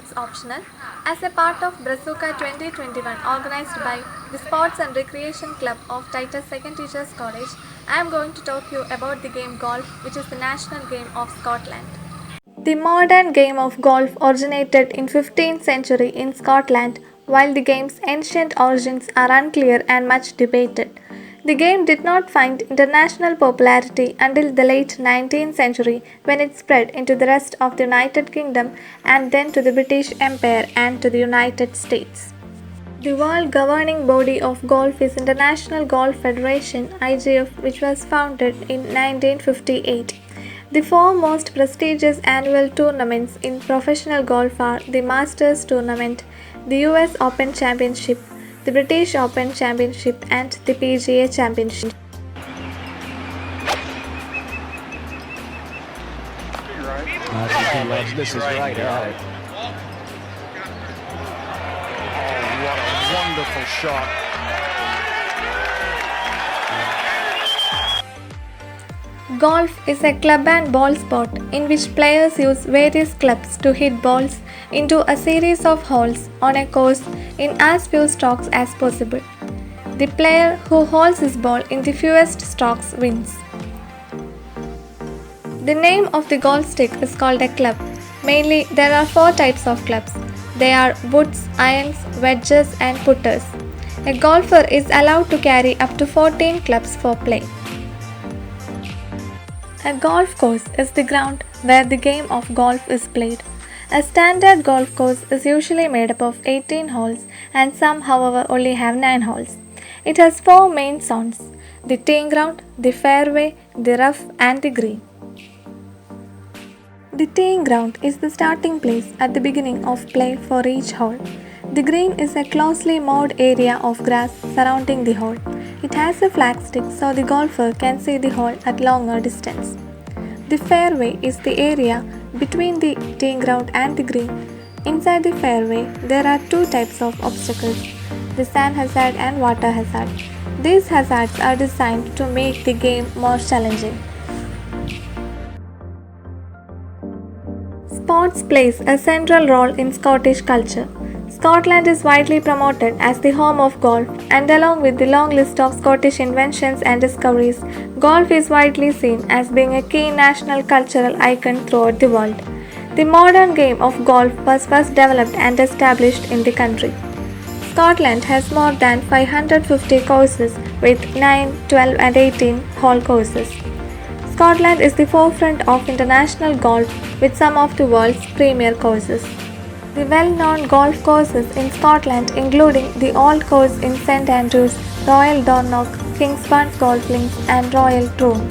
it's optional. As a part of Brazuca 2021 organized by the Sports and Recreation Club of Titus Second Teachers College, I am going to talk you about the game golf, which is the national game of Scotland. The modern game of golf originated in 15th century in Scotland, while the game's ancient origins are unclear and much debated. The game did not find international popularity until the late 19th century when it spread into the rest of the United Kingdom and then to the British Empire and to the United States. The world governing body of golf is International Golf Federation (IGF), which was founded in 1958. The four most prestigious annual tournaments in professional golf are the Masters Tournament, the US Open Championship, the British Open Championship, and the PGA Championship. This is right out. Oh, what a wonderful shot. Golf is a club and ball sport in which players use various clubs to hit balls into a series of holes on a course in as few strokes as possible. The player who holds his ball in the fewest strokes wins. The name of the golf stick is called a club. Mainly, there are four types of clubs. They are woods, irons, wedges, and putters. A golfer is allowed to carry up to 14 clubs for play. A golf course is the ground where the game of golf is played. A standard golf course is usually made up of 18 holes, and some, however, only have 9 holes. It has 4 main zones: the teeing ground, the fairway, the rough, and the green. The teeing ground is the starting place at the beginning of play for each hole. The green is a closely mowed area of grass surrounding the hole. It has a flagstick so the golfer can see the hole at longer distance. The fairway is the area between the teeing ground and the green. Inside the fairway, there are 2 types of obstacles: the sand hazard and water hazard. These hazards are designed to make the game more challenging. Sports plays a central role in Scottish culture. Scotland is widely promoted as the home of golf, and along with the long list of Scottish inventions and discoveries, golf is widely seen as being a key national cultural icon throughout the world. The modern game of golf was first developed and established in the country. Scotland has more than 550 courses with 9, 12, and 18 hole courses. Scotland is the forefront of international golf with some of the world's premier courses. The well-known golf courses in Scotland including the Old Course in St Andrews, Royal Dornoch, Kingsbarns Golf Links, and Royal Troon.